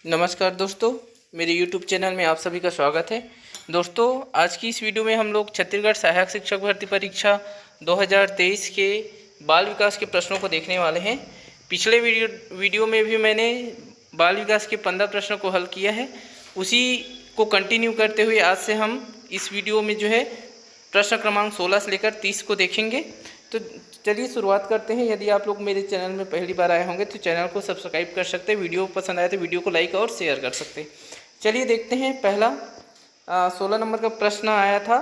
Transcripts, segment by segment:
नमस्कार दोस्तों, मेरे YouTube चैनल में आप सभी का स्वागत है। दोस्तों, आज की इस वीडियो में हम लोग छत्तीसगढ़ सहायक शिक्षक भर्ती परीक्षा 2023 के बाल विकास के प्रश्नों को देखने वाले हैं। पिछले वीडियो में भी मैंने बाल विकास के 15 प्रश्नों को हल किया है। उसी को कंटिन्यू करते हुए आज से हम इस वीडियो में जो है प्रश्न क्रमांक 16 से लेकर 30 को देखेंगे। तो चलिए शुरुआत करते हैं। यदि आप लोग मेरे चैनल में पहली बार आए होंगे तो चैनल को सब्सक्राइब कर सकते हैं। वीडियो पसंद आए तो वीडियो को लाइक और शेयर कर सकते हैं। चलिए देखते हैं। पहला 16 नंबर का प्रश्न आया था,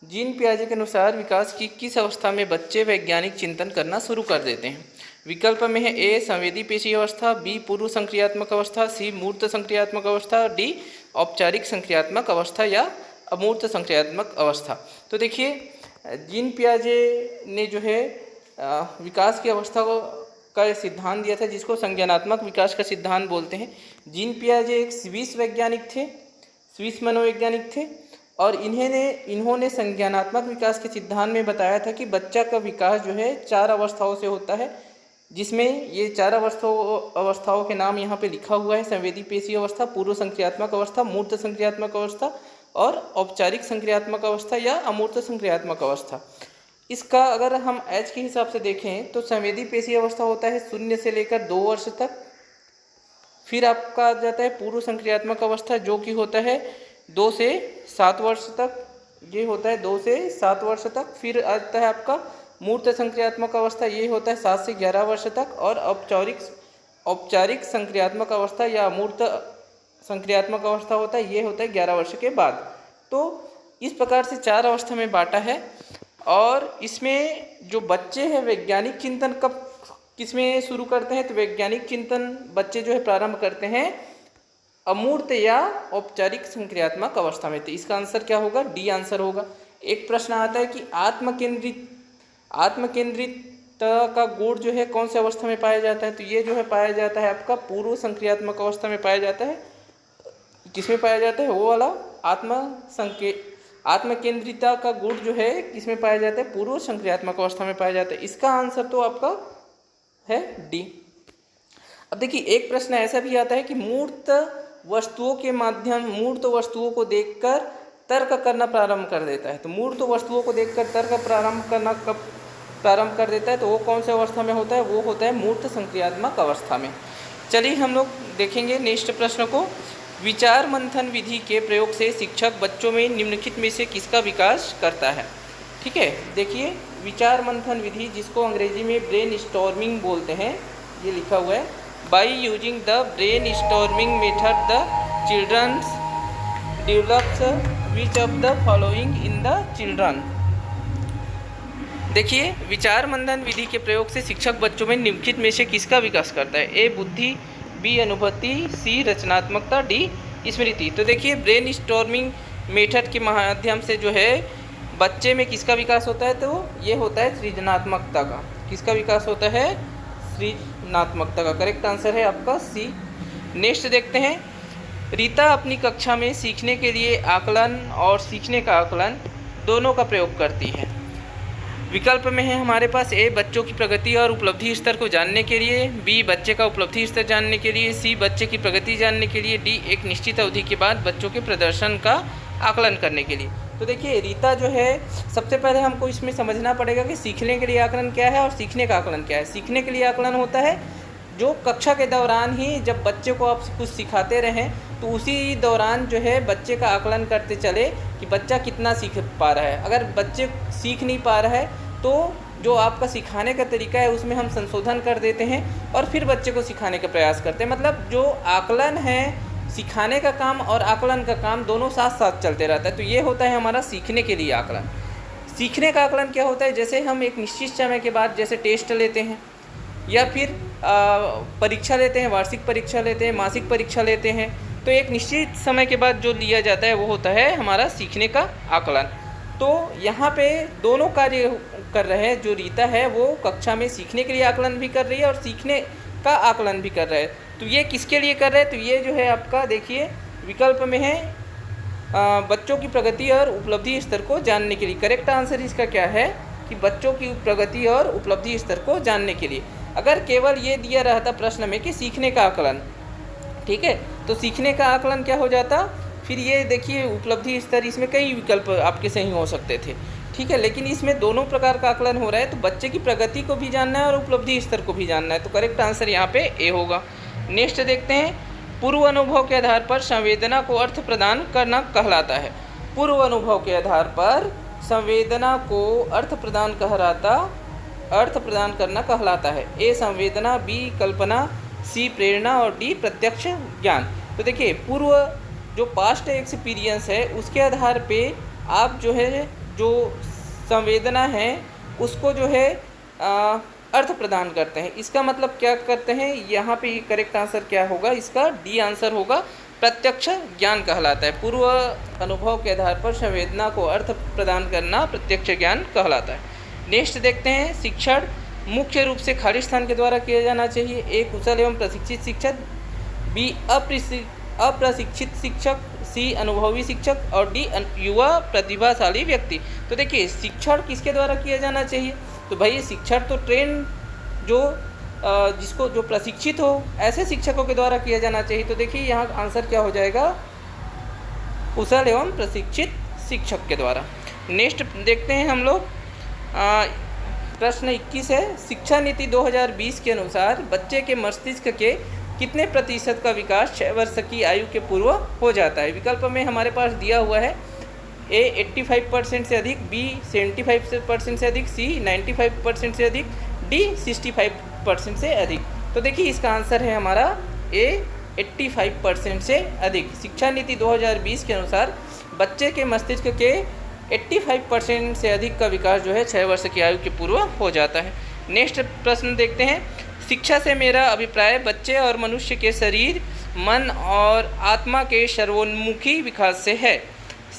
जीन पियाजे के अनुसार विकास की किस अवस्था में बच्चे वैज्ञानिक चिंतन करना शुरू कर देते हैं। विकल्प में है ए संवेदी पेशी अवस्था, बी पूर्व संक्रियात्मक अवस्था, सी मूर्त संक्रियात्मक अवस्था, डी औपचारिक संक्रियात्मक अवस्था या अमूर्त संक्रियात्मक अवस्था। तो देखिए, जीन पियाजे ने जो है विकास की अवस्था का सिद्धांत दिया था, जिसको संज्ञानात्मक विकास का सिद्धांत बोलते हैं। जीन पियाजे एक स्विस वैज्ञानिक थे, स्विस मनोवैज्ञानिक थे, और इन्होंने संज्ञानात्मक विकास के सिद्धांत में बताया था कि बच्चा का विकास जो है 4 अवस्थाओं से होता है, जिसमें ये 4 अवस्थाओं के नाम यहाँ पे लिखा हुआ है। संवेदी पेशी अवस्था, पूर्व संक्रियात्मक अवस्था, मूर्त संक्रियात्मक अवस्था और औपचारिक संक्रियात्मक अवस्था या अमूर्त संक्रियात्मक अवस्था। इसका अगर हम एज के हिसाब से देखें तो संवेदी पेशी अवस्था होता है 0 से लेकर 2 वर्ष तक। फिर आपका आ जाता है पूर्व संक्रियात्मक अवस्था, जो कि होता है 2 से 7 वर्ष तक। ये होता है 2 से 7 वर्ष तक। फिर आता है आपका मूर्त संक्रियात्मक अवस्था, ये होता है 7 से 11 वर्ष तक। और औपचारिक संक्रियात्मक अवस्था या अमूर्त संक्रियात्मक अवस्था होता है, ये होता है 11 वर्ष के बाद। तो इस प्रकार से 4 अवस्था में बांटा है। और इसमें जो बच्चे हैं वैज्ञानिक चिंतन कब किसमें शुरू करते हैं, तो वैज्ञानिक चिंतन बच्चे जो है प्रारंभ करते हैं अमूर्त या औपचारिक संक्रियात्मक अवस्था में। तो इसका आंसर क्या होगा? डी आंसर होगा। एक प्रश्न आता है कि आत्मकेंद्रित का गुण जो है कौन सी अवस्था में पाया जाता है, तो ये जो है पाया जाता है आपका पूर्व संक्रियात्मक अवस्था में पाया जाता है। किसमें पाया जाता है? वो वाला आत्मकेंद्रिता का गुण जो है किसमें पाया जाता है? पूर्व संक्रियात्मक अवस्था में पाया जाता है। इसका आंसर तो आपका है डी। अब देखिए, एक प्रश्न ऐसा भी आता है कि मूर्त वस्तुओं को देखकर तर्क करना प्रारंभ कर देता है। तो मूर्त वस्तुओं को देखकर तर्क प्रारंभ करना कब प्रारंभ कर देता है, तो वो कौन से अवस्था में होता है? वो होता है मूर्त संक्रियात्मक अवस्था में। चलिए हम लोग देखेंगे नेक्स्ट प्रश्न को। विचार मंथन विधि के प्रयोग से शिक्षक बच्चों में निम्नलिखित में से किसका विकास करता है? ठीक है, देखिए, विचार मंथन विधि, जिसको अंग्रेजी में ब्रेन स्टॉर्मिंग बोलते हैं, ये लिखा हुआ है। By using the brainstorming method the childrens develops which of the following in the children. देखिए, विचार मंथन विधि के प्रयोग से शिक्षक बच्चों में निम्नलिखित में से किसका विकास करता है? ए बुद्धि, बी अनुभूति, सी रचनात्मकता, डी स्मृति। तो देखिए, ब्रेन स्टॉर्मिंग मेथड के माध्यम से जो है बच्चे में किसका विकास होता है, तो ये होता है सृजनात्मकता का। किसका विकास होता है? सृजनात्मकता का। करेक्ट आंसर है आपका सी। नेक्स्ट देखते हैं। रीता अपनी कक्षा में सीखने के लिए आकलन और सीखने का आकलन दोनों का प्रयोग करती है। विकल्प में है हमारे पास ए बच्चों की प्रगति और उपलब्धि स्तर को जानने के लिए, बी बच्चे का उपलब्धि स्तर जानने के लिए, सी बच्चे की प्रगति जानने के लिए, डी एक निश्चित अवधि के बाद बच्चों के प्रदर्शन का आकलन करने के लिए। तो देखिए, रीता जो है, सबसे पहले हमको इसमें समझना पड़ेगा कि सीखने के लिए आकलन क्या है और सीखने का आकलन क्या है। सीखने के लिए आकलन होता है जो कक्षा के दौरान ही जब बच्चे को आप कुछ सिखाते रहें तो उसी दौरान जो है बच्चे का आकलन करते चले कि बच्चा कितना सीख पा रहा है। अगर बच्चे सीख नहीं पा रहा है तो जो आपका सिखाने का तरीका है उसमें हम संशोधन कर देते हैं और फिर बच्चे को सिखाने का प्रयास करते हैं। मतलब जो आकलन है, सिखाने का काम और आकलन का काम दोनों साथ साथ चलते रहता है। तो ये होता है हमारा सीखने के लिए आकलन। सीखने का आकलन क्या होता है? जैसे हम एक निश्चित समय के बाद जैसे टेस्ट लेते हैं या फिर परीक्षा लेते हैं, वार्षिक परीक्षा लेते हैं, मासिक परीक्षा लेते हैं, तो एक निश्चित समय के बाद जो लिया जाता है वो होता है हमारा सीखने का आकलन। तो यहाँ पे दोनों कार्य कर रहे हैं। जो रीता है वो कक्षा में सीखने के लिए आकलन भी कर रही है और सीखने का आकलन भी कर रहा है। तो ये किसके लिए कर रहे हैं? तो ये जो है आपका देखिए विकल्प में है बच्चों की प्रगति और उपलब्धि स्तर को जानने के लिए। करेक्ट आंसर इसका क्या है कि बच्चों की प्रगति और उपलब्धि स्तर को जानने के लिए। अगर केवल ये दिया रहता प्रश्न में कि सीखने का आकलन, ठीक है। तो सीखने का आकलन क्या हो जाता, फिर ये देखिए उपलब्धि स्तर, इसमें कई विकल्प आपके सही हो सकते थे, ठीक है। लेकिन इसमें दोनों प्रकार का आकलन हो रहा है, तो बच्चे की प्रगति को भी जानना है और उपलब्धि स्तर को भी जानना है, तो करेक्ट आंसर यहाँ पे ए होगा। नेक्स्ट देखते हैं, पूर्व अनुभव के आधार पर संवेदना को अर्थ प्रदान करना कहलाता है। पूर्व अनुभव के आधार पर संवेदना को अर्थ प्रदान करना कहलाता है। ए संवेदना, बी कल्पना, सी प्रेरणा और डी प्रत्यक्ष ज्ञान। तो देखिए पूर्व जो पास्ट एक्सपीरियंस है उसके आधार पे आप जो है जो संवेदना है उसको जो है अर्थ प्रदान करते हैं। इसका मतलब क्या करते हैं, यहाँ पे करेक्ट आंसर क्या होगा, इसका डी आंसर होगा, प्रत्यक्ष ज्ञान कहलाता है। पूर्व अनुभव के आधार पर संवेदना को अर्थ प्रदान करना प्रत्यक्ष ज्ञान कहलाता है। नेक्स्ट देखते हैं, शिक्षण मुख्य रूप से खाली स्थान के द्वारा किया जाना चाहिए। ए कुशल एवं प्रशिक्षित शिक्षक, बी अप्रशिक्षित शिक्षक, सी अनुभवी शिक्षक और डी युवा प्रतिभाशाली व्यक्ति। तो देखिए शिक्षण किसके द्वारा किया जाना चाहिए, तो भाई शिक्षण तो ट्रेन जो जिसको जो प्रशिक्षित हो ऐसे शिक्षकों के द्वारा किया जाना चाहिए। तो देखिए यहाँ आंसर क्या हो जाएगा, कुशल एवं प्रशिक्षित शिक्षक के द्वारा। नेक्स्ट देखते हैं हम लोग, प्रश्न 21 है, शिक्षा नीति 2020 के अनुसार बच्चे के मस्तिष्क के कितने प्रतिशत का विकास 6 वर्ष की आयु के पूर्व हो जाता है। विकल्प में हमारे पास दिया हुआ है, ए 85% से अधिक, बी 75% से अधिक, सी 95% से अधिक, डी 65% से अधिक। तो देखिए इसका आंसर है हमारा ए 85% से अधिक। शिक्षा नीति 2020 के अनुसार बच्चे के मस्तिष्क के 85% से अधिक का विकास जो है 6 वर्ष की आयु के पूर्व हो जाता है। नेक्स्ट प्रश्न देखते हैं, शिक्षा से मेरा अभिप्राय बच्चे और मनुष्य के शरीर, मन और आत्मा के सर्वोन्मुखी विकास से है।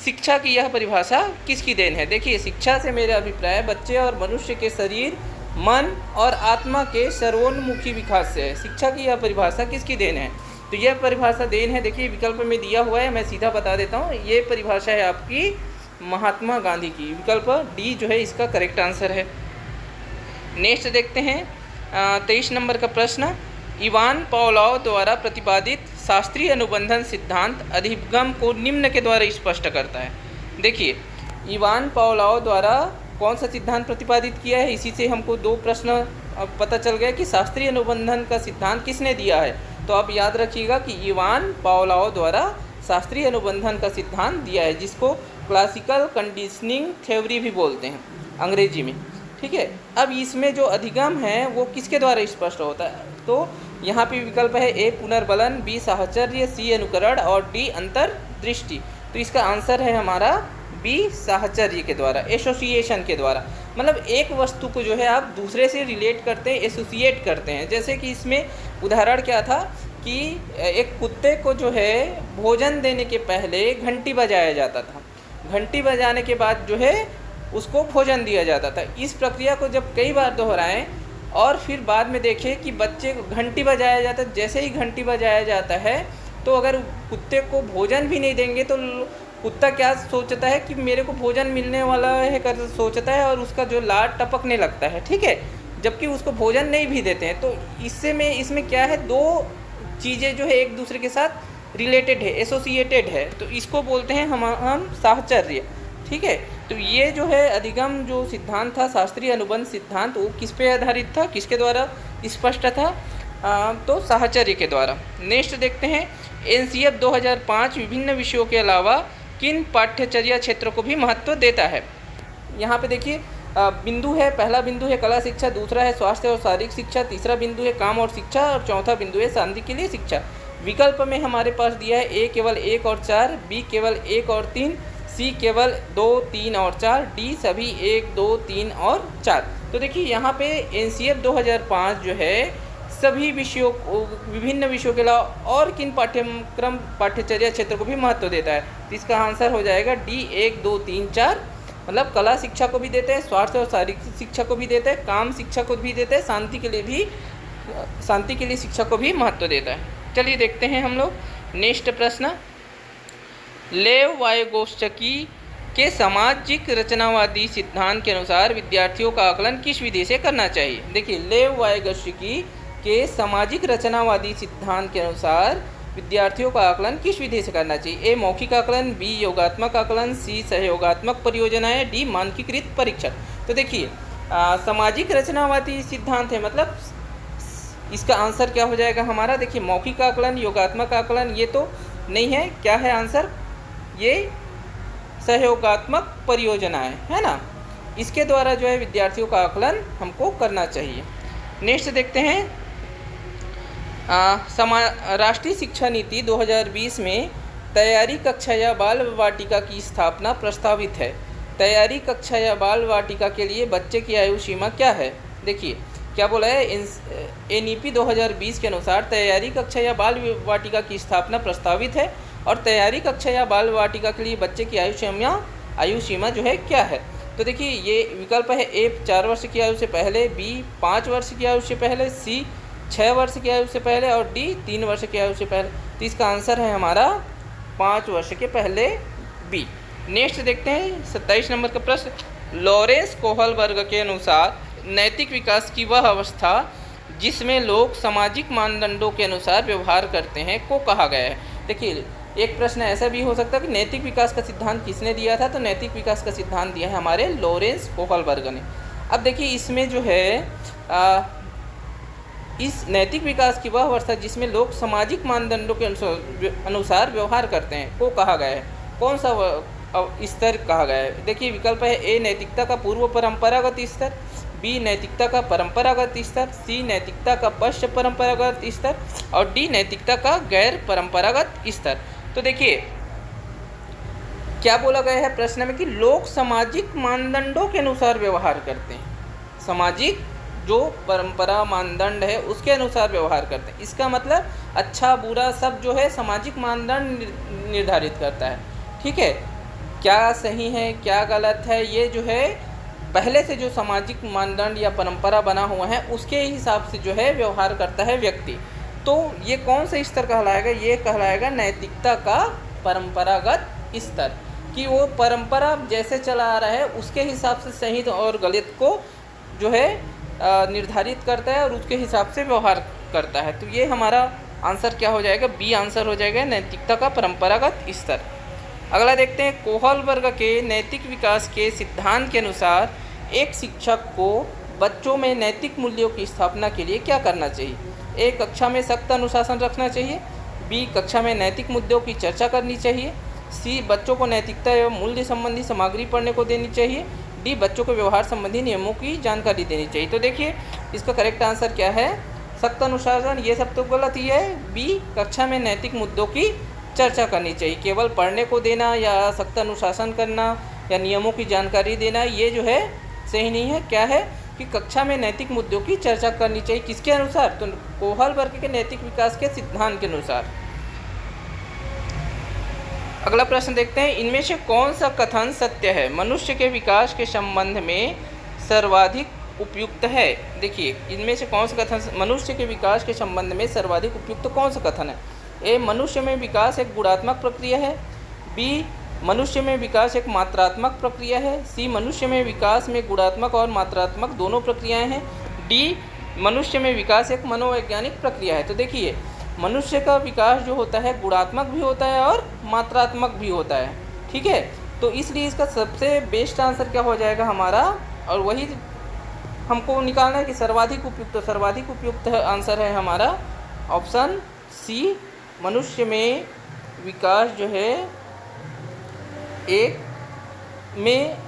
शिक्षा की यह परिभाषा किसकी देन है। देखिए शिक्षा से मेरा अभिप्राय बच्चे और मनुष्य के शरीर, मन और आत्मा के सर्वोन्मुखी विकास से है। शिक्षा की यह परिभाषा किसकी देन है, तो यह परिभाषा देन है, देखिए विकल्प में दिया हुआ है, मैं सीधा बता देता हूँ, ये परिभाषा है आपकी महात्मा गांधी की। विकल्प डी जो है इसका करेक्ट आंसर है। नेक्स्ट देखते हैं 23 नंबर का प्रश्न, इवान पावलोव द्वारा प्रतिपादित शास्त्रीय अनुबंधन सिद्धांत अधिगम को निम्न के द्वारा स्पष्ट करता है। देखिए इवान पावलोव द्वारा कौन सा सिद्धांत प्रतिपादित किया है, इसी से हमको दो प्रश्न पता चल गया कि शास्त्रीय अनुबंधन का सिद्धांत किसने दिया है। तो आप याद रखिएगा कि इवान पावलोव द्वारा शास्त्रीय अनुबंधन का सिद्धांत दिया है, जिसको क्लासिकल कंडीशनिंग थ्योरी भी बोलते हैं अंग्रेजी में, ठीक है। अब इसमें जो अधिगम है वो किसके द्वारा स्पष्ट होता है, तो यहाँ पे विकल्प है, ए पुनर्बलन, बी साहचर्य, सी अनुकरण और डी अंतर्दृष्टि। तो इसका आंसर है हमारा बी साहचर्य के द्वारा, एसोसिएशन के द्वारा। मतलब एक वस्तु को जो है आप दूसरे से रिलेट करते हैं, एसोसिएट करते हैं। जैसे कि इसमें उदाहरण क्या था कि एक कुत्ते को जो है भोजन देने के पहले घंटी बजाया जाता था, घंटी बजाने के बाद जो है उसको भोजन दिया जाता था। इस प्रक्रिया को जब कई बार दोहराएं और फिर बाद में देखें कि बच्चे को घंटी बजाया जाता है, जैसे ही घंटी बजाया जाता है तो अगर कुत्ते को भोजन भी नहीं देंगे तो कुत्ता क्या सोचता है कि मेरे को भोजन मिलने वाला है कर सोचता है और उसका जो लार टपकने लगता है, ठीक है, जबकि उसको भोजन नहीं भी देते हैं। तो इसमें क्या है, दो चीज़ें जो है एक दूसरे के साथ रिलेटेड है, एसोसिएटेड है, तो इसको बोलते हैं हम साहचर्य, ठीक है। तो ये जो है अधिगम जो सिद्धांत था, शास्त्रीय अनुबंध सिद्धांत, वो किस पे आधारित था, किसके द्वारा स्पष्ट था, तो साहचर्य के द्वारा। नेक्स्ट देखते हैं, एनसीएफ 2005 विभिन्न विषयों के अलावा किन पाठ्यचर्या क्षेत्रों को भी महत्व देता है। यहाँ पे देखिए बिंदु है, पहला बिंदु है कला शिक्षा, दूसरा है स्वास्थ्य और शारीरिक शिक्षा, तीसरा बिंदु है काम और शिक्षा और चौथा बिंदु है शांति के लिए शिक्षा। विकल्प में हमारे पास दिया है, ए केवल 1 और 4, बी केवल 1 और 3, सी केवल 2, 3 और 4, डी सभी 1, 2, 3 और 4। तो देखिए यहाँ पे एनसीएफ 2005 जो है सभी विषयों को, विभिन्न विषयों के अलावा और किन पाठ्यचर्या क्षेत्र को भी महत्व देता है। तो इसका आंसर हो जाएगा डी 1, 2, 3, 4। मतलब कला शिक्षा को भी देते हैं, स्वास्थ्य और शारीरिक शिक्षा को भी देते हैं, काम शिक्षा को भी देते हैं, शांति के लिए शिक्षा को भी महत्व देता है। चलिए देखते हैं हम लोग नेक्स्ट प्रश्न, लेव वाइगोत्स्की के सामाजिक रचनावादी सिद्धांत के अनुसार विद्यार्थियों का आकलन किस विधि से करना चाहिए। देखिए लेव वाइगोत्स्की के सामाजिक रचनावादी सिद्धांत के अनुसार विद्यार्थियों का आकलन किस विधि से करना चाहिए? ए मौखिक आकलन, बी योगात्मक आकलन, सी सहयोगात्मक परियोजनाएं, डी मानकीकृत परीक्षण। तो देखिए सामाजिक रचनावादी सिद्धांत है, मतलब इसका आंसर क्या हो जाएगा हमारा? देखिए मौखिक आकलन, योगात्मक आकलन ये तो नहीं है, क्या है आंसर? ये सहयोगात्मक परियोजनाएं है ना, इसके द्वारा जो है विद्यार्थियों का आकलन हमको करना चाहिए। नेक्स्ट देखते हैं राष्ट्रीय शिक्षा नीति 2020 में तैयारी कक्षा या बाल वाटिका की स्थापना प्रस्तावित है। तैयारी कक्षा या बाल वाटिका के लिए बच्चे की आयु सीमा क्या है? देखिए क्या बोला है, एनईपी 2020 के अनुसार तैयारी कक्षा या बाल वाटिका की स्थापना प्रस्तावित है और तैयारी कक्षा या बाल वाटिका के लिए बच्चे की आयु सीमा जो है क्या है? तो देखिए ये विकल्प है, ए 4 वर्ष की आयु से पहले, बी 5 वर्ष की आयु से पहले, सी 6 वर्ष की आयु से पहले और डी 3 वर्ष की आयु से पहले। तो इसका आंसर है हमारा 5 वर्ष के पहले बी। नेक्स्ट देखते हैं 27 नंबर का प्रश्न, लॉरेंस कोहलबर्ग के अनुसार नैतिक विकास की वह अवस्था जिसमें लोग सामाजिक मानदंडों के अनुसार व्यवहार करते हैं को कहा गया है। देखिए एक प्रश्न ऐसा भी हो सकता है कि नैतिक विकास का सिद्धांत किसने दिया था? तो नैतिक विकास का सिद्धांत दिया है हमारे लॉरेंस कोहलबर्ग ने। अब देखिए इसमें जो है इस नैतिक विकास की वह अवस्था जिसमें लोग सामाजिक मानदंडों के अनुसार व्यवहार करते हैं को कहा गया है। कौन सा स्तर कहा गया है? देखिए विकल्प है, ए नैतिकता का पूर्व परंपरागत स्तर, बी नैतिकता का परंपरागत स्तर, सी नैतिकता का पश्च परंपरागत स्तर और डी नैतिकता का गैर परंपरागत स्तर। तो देखिए क्या बोला गया है प्रश्न में कि लोग सामाजिक मानदंडों के अनुसार व्यवहार करते हैं, सामाजिक जो परंपरा मानदंड है उसके अनुसार व्यवहार करते हैं। इसका मतलब अच्छा बुरा सब जो है सामाजिक मानदंड निर्धारित करता है। ठीक है, क्या सही है क्या गलत है ये जो है पहले से जो सामाजिक मानदंड या परंपरा बना हुआ है उसके हिसाब से जो है व्यवहार करता है व्यक्ति। तो ये कौन सा स्तर कहलाएगा? ये कहलाएगा नैतिकता का परंपरागत स्तर, कि वो परंपरा जैसे चला आ रहा है उसके हिसाब से सही और गलत को जो है निर्धारित करता है और उसके हिसाब से व्यवहार करता है। तो ये हमारा आंसर क्या हो जाएगा? बी आंसर हो जाएगा, नैतिकता का परंपरागत स्तर। अगला देखते हैं, कोहलबर्ग के नैतिक विकास के सिद्धांत के अनुसार एक शिक्षक को बच्चों में नैतिक मूल्यों की स्थापना के लिए क्या करना चाहिए? ए कक्षा में सख्त अनुशासन रखना चाहिए, बी कक्षा में नैतिक मुद्दों की चर्चा करनी चाहिए, सी बच्चों को नैतिकता एवं मूल्य संबंधी सामग्री पढ़ने को देनी चाहिए, डी बच्चों को व्यवहार संबंधी नियमों की जानकारी देनी चाहिए। तो देखिए इसका करेक्ट आंसर क्या है? सख्त अनुशासन, ये सब तो गलत ही है। बी कक्षा में नैतिक मुद्दों की चर्चा करनी चाहिए, केवल पढ़ने को देना या सख्त अनुशासन करना या नियमों की जानकारी देना ये जो है सही नहीं है। क्या है कि कक्षा में नैतिक मुद्दों की चर्चा करनी चाहिए, किसके अनुसार? तो कोहलबर्ग के नैतिक विकास के सिद्धांत के अनुसार। अगला प्रश्न देखते हैं, इनमें से कौन सा कथन सत्य है, मनुष्य के विकास के संबंध में सर्वाधिक उपयुक्त है? देखिए इनमें से कौन सा कथन मनुष्य के विकास के संबंध में सर्वाधिक उपयुक्त कौन सा कथन है? ए मनुष्य में विकास एक गुणात्मक प्रक्रिया है, बी मनुष्य में विकास एक मात्रात्मक प्रक्रिया है, सी मनुष्य में विकास में गुणात्मक और मात्रात्मक दोनों प्रक्रियाएं हैं, डी मनुष्य में विकास एक मनोवैज्ञानिक प्रक्रिया है। तो देखिए मनुष्य का विकास जो होता है गुणात्मक भी होता है और मात्रात्मक भी होता है। ठीक है, तो इसलिए इसका सबसे बेस्ट आंसर क्या हो जाएगा हमारा, और वही हमको निकालना है कि सर्वाधिक उपयुक्त आंसर है हमारा ऑप्शन सी, मनुष्य में विकास जो है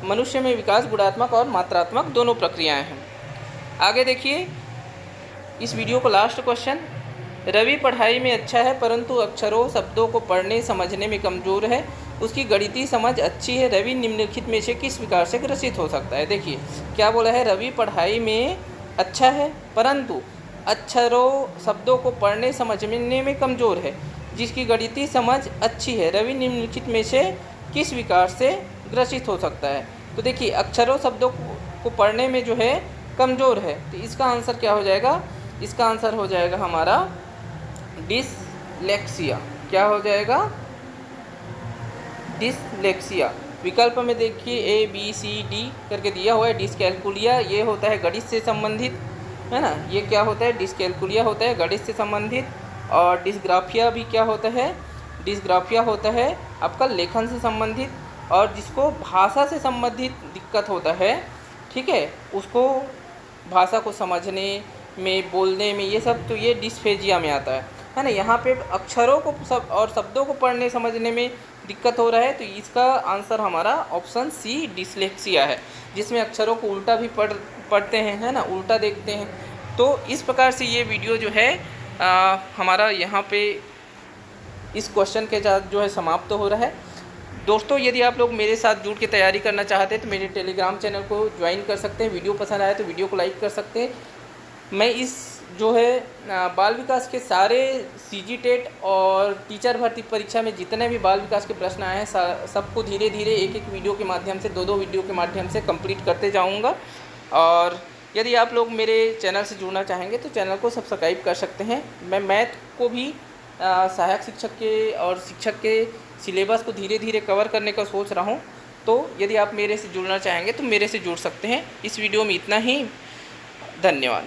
मनुष्य में विकास गुणात्मक और मात्रात्मक दोनों प्रक्रियाएं हैं। आगे देखिए इस वीडियो को लास्ट क्वेश्चन, रवि पढ़ाई में अच्छा है परंतु अक्षरों शब्दों को पढ़ने समझने में कमज़ोर है, उसकी गणितीय समझ अच्छी है, रवि निम्नलिखित में से किस विकार से ग्रसित हो सकता है? देखिए क्या बोला है, रवि पढ़ाई में अच्छा है परंतु अक्षरों शब्दों को पढ़ने समझने में कमज़ोर है, जिसकी गणितीय समझ अच्छी है, रवि निम्नलिखित में से किस विकार से ग्रसित हो सकता है? तो देखिए अक्षरों शब्दों को पढ़ने में जो है कमज़ोर है, तो इसका आंसर क्या हो जाएगा? इसका आंसर हो जाएगा हमारा डिसलेक्सिया। क्या हो जाएगा? डिसलेक्सिया। विकल्प में देखिए ए बी सी डी करके दिया हुआ है। डिसकैलकुलिया ये होता है गणित से संबंधित, है ना, ये क्या होता है? डिसकैलकुलिया होता है गणित से संबंधित। और डिस्ग्राफिया भी क्या होता है, डिस्ग्राफिया होता है आपका लेखन से संबंधित, और जिसको भाषा से संबंधित दिक्कत होता है, ठीक है, उसको भाषा को समझने में, बोलने में, ये सब तो ये डिस्फेजिया में आता है ना। यहाँ पे अक्षरों को सब और शब्दों को पढ़ने समझने में दिक्कत हो रहा है, तो इसका आंसर हमारा ऑप्शन सी डिसलेक्सिया है, जिसमें अक्षरों को उल्टा भी पढ़ते हैं, है ना, उल्टा देखते हैं। तो इस प्रकार से ये वीडियो जो है हमारा यहाँ पे इस क्वेश्चन के साथ जो है समाप्त हो रहा है। दोस्तों, यदि आप लोग मेरे साथ जुड़ के तैयारी करना चाहते हैं तो मेरे टेलीग्राम चैनल को ज्वाइन कर सकते हैं। वीडियो पसंद आए तो वीडियो को लाइक कर सकते हैं। मैं इस जो है बाल विकास के सारे सीजी टेट और टीचर भर्ती परीक्षा में जितने भी बाल विकास के प्रश्न आए हैं सबको धीरे धीरे एक एक वीडियो के माध्यम से, दो वीडियो के माध्यम से कंप्लीट करते जाऊंगा। और यदि आप लोग मेरे चैनल से जुड़ना चाहेंगे तो चैनल को सब्सक्राइब कर सकते हैं। मैं मैथ को भी सहायक शिक्षक के और शिक्षक के सिलेबस को धीरे धीरे कवर करने का सोच रहा हूँ। तो यदि आप मेरे से जुड़ना चाहेंगे तो मेरे से जुड़ सकते हैं। इस वीडियो में इतना ही। धन्यवाद।